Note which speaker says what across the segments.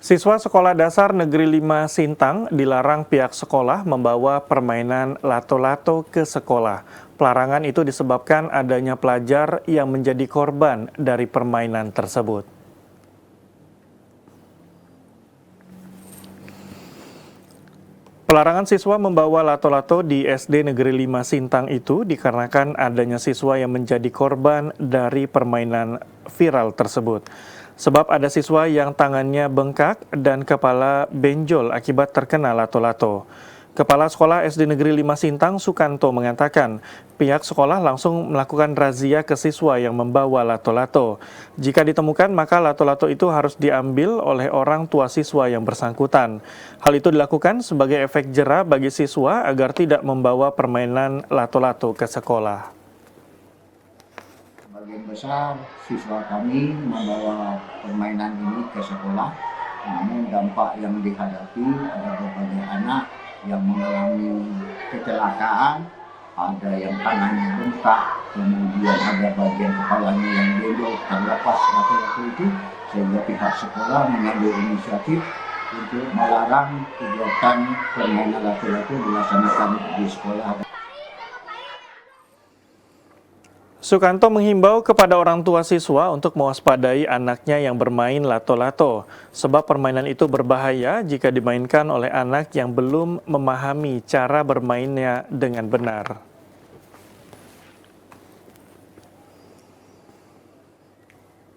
Speaker 1: Siswa Sekolah Dasar Negeri 5 Sintang dilarang pihak sekolah membawa permainan lato-lato ke sekolah. Pelarangan itu disebabkan adanya pelajar yang menjadi korban dari permainan tersebut. Pelarangan siswa membawa lato-lato di SD Negeri 5 Sintang itu dikarenakan adanya siswa yang menjadi korban dari permainan viral tersebut. Sebab ada siswa yang tangannya bengkak dan kepala benjol akibat terkena lato-lato. Kepala Sekolah SD Negeri 5 Sintang, Sukanto, mengatakan pihak sekolah langsung melakukan razia ke siswa yang membawa lato-lato. Jika ditemukan, maka lato-lato itu harus diambil oleh orang tua siswa yang bersangkutan. Hal itu dilakukan sebagai efek jera bagi siswa agar tidak membawa permainan lato-lato ke sekolah.
Speaker 2: Sebagian besar siswa kami membawa permainan ini ke sekolah, namun dampak yang dihadapi ada berbagai anak yang mengalami kecelakaan, ada yang tangannya bengkak, kemudian ada bagian kepalanya yang benjol terlepas lato-lato itu, sehingga pihak sekolah mengambil inisiatif untuk melarang kegiatan permainan lato-lato dilaksanakan di sekolah.
Speaker 1: Sukanto menghimbau kepada orang tua siswa untuk mewaspadai anaknya yang bermain lato-lato, sebab permainan itu berbahaya jika dimainkan oleh anak yang belum memahami cara bermainnya dengan benar.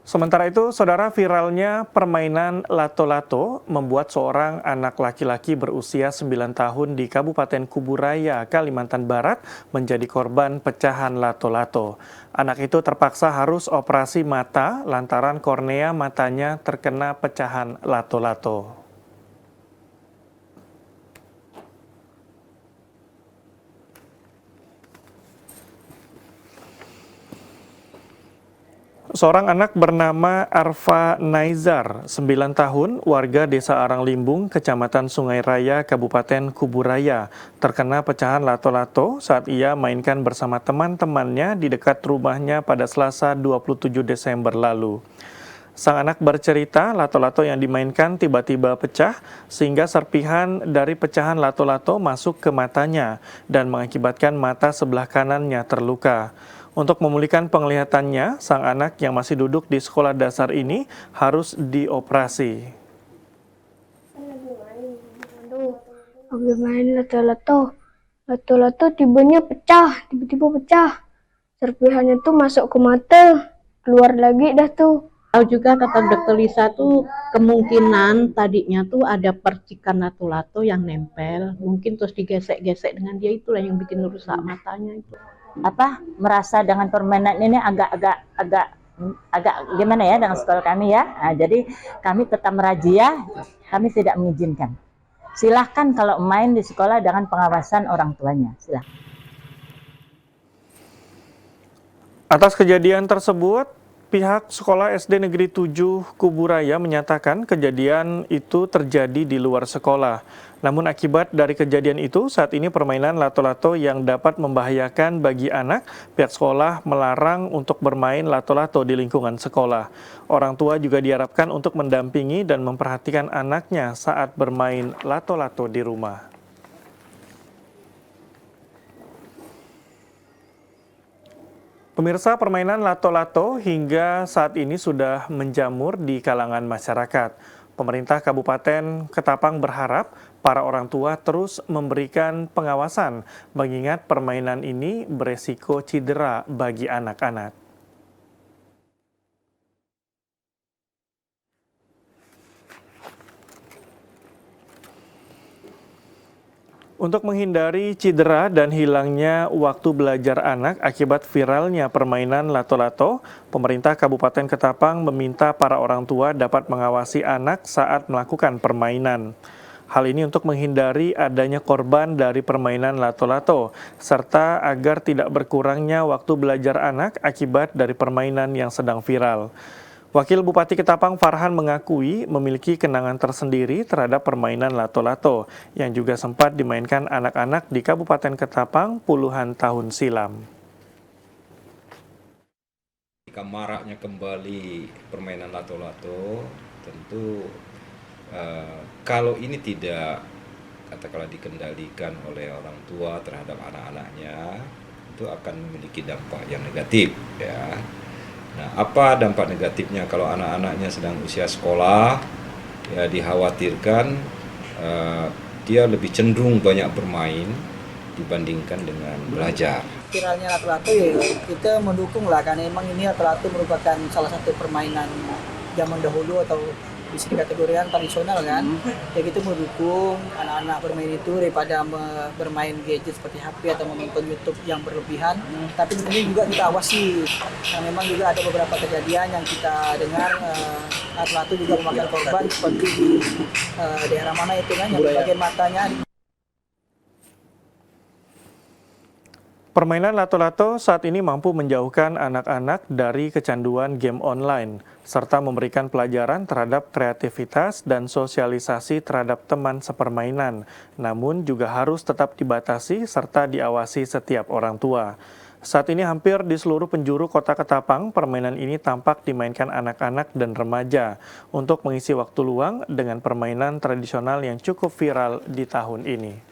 Speaker 1: Sementara itu, saudara, viralnya permainan lato-lato membuat seorang anak laki-laki berusia 9 tahun di Kabupaten Kuburaya, Kalimantan Barat menjadi korban pecahan lato-lato. Anak itu terpaksa harus operasi mata lantaran kornea matanya terkena pecahan lato-lato. Seorang anak bernama Arfa Naizar, 9 tahun, warga Desa Aranglimbung, Kecamatan Sungai Raya, Kabupaten Kuburaya, terkena pecahan lato-lato saat ia mainkan bersama teman-temannya di dekat rumahnya pada Selasa 27 Desember lalu. Sang anak bercerita lato-lato yang dimainkan tiba-tiba pecah sehingga serpihan dari pecahan lato-lato masuk ke matanya dan mengakibatkan mata sebelah kanannya terluka. Untuk memulihkan penglihatannya, sang anak yang masih duduk di sekolah dasar ini harus dioperasi.
Speaker 3: Lagi main lato-lato. Lato-lato tiba-tiba pecah. Serpihannya tuh masuk ke mata, keluar lagi dah tuh.
Speaker 4: Tahu juga kata dokter Lisa tuh kemungkinan tadinya tuh ada percikan lato-lato yang nempel, mungkin terus digesek-gesek dengan dia, itulah yang bikin rusak matanya itu.
Speaker 5: Merasa dengan permainan ini agak gimana ya dengan sekolah kami ya. Nah, jadi kami tetap merazia, kami tidak mengizinkan. Silahkan kalau main di sekolah dengan pengawasan orang tuanya, silahkan.
Speaker 1: Atas kejadian tersebut, pihak Sekolah SD Negeri 7 Kuburaya menyatakan kejadian itu terjadi di luar sekolah. Namun akibat dari kejadian itu, saat ini permainan lato-lato yang dapat membahayakan bagi anak, pihak sekolah melarang untuk bermain lato-lato di lingkungan sekolah. Orang tua juga diharapkan untuk mendampingi dan memperhatikan anaknya saat bermain lato-lato di rumah. Pemirsa, permainan lato-lato hingga saat ini sudah menjamur di kalangan masyarakat. Pemerintah Kabupaten Ketapang berharap para orang tua terus memberikan pengawasan, mengingat permainan ini beresiko cedera bagi anak-anak. Untuk menghindari cedera dan hilangnya waktu belajar anak akibat viralnya permainan lato-lato, pemerintah Kabupaten Ketapang meminta para orang tua dapat mengawasi anak saat melakukan permainan. Hal ini untuk menghindari adanya korban dari permainan lato-lato, serta agar tidak berkurangnya waktu belajar anak akibat dari permainan yang sedang viral. Wakil Bupati Ketapang Farhan mengakui memiliki kenangan tersendiri terhadap permainan lato-lato yang juga sempat dimainkan anak-anak di Kabupaten Ketapang puluhan tahun silam.
Speaker 6: Jika maraknya kembali permainan lato-lato, tentu Kalau ini tidak katakanlah dikendalikan oleh orang tua terhadap anak-anaknya, itu akan memiliki dampak yang negatif ya. Nah, apa dampak negatifnya kalau anak-anaknya sedang usia sekolah? Ya, dikhawatirkan dia lebih cenderung banyak bermain dibandingkan dengan belajar.
Speaker 7: Viralnya lato-lato ya kita mendukung lah, karena memang ini lato-lato merupakan salah satu permainan zaman dahulu atau bisa dikategorikan tradisional kan. Ya kita mendukung anak-anak bermain itu daripada bermain gadget seperti HP atau menonton YouTube yang berlebihan. Tapi ini juga kita awasi. Nah, memang juga ada beberapa kejadian yang kita dengar lato-lato juga memakan korban seperti di daerah mana itu kan yang bagian matanya.
Speaker 1: Permainan lato-lato saat ini mampu menjauhkan anak-anak dari kecanduan game online, serta memberikan pelajaran terhadap kreativitas dan sosialisasi terhadap teman sepermainan, namun juga harus tetap dibatasi serta diawasi setiap orang tua. Saat ini hampir di seluruh penjuru kota Ketapang, permainan ini tampak dimainkan anak-anak dan remaja untuk mengisi waktu luang dengan permainan tradisional yang cukup viral di tahun ini.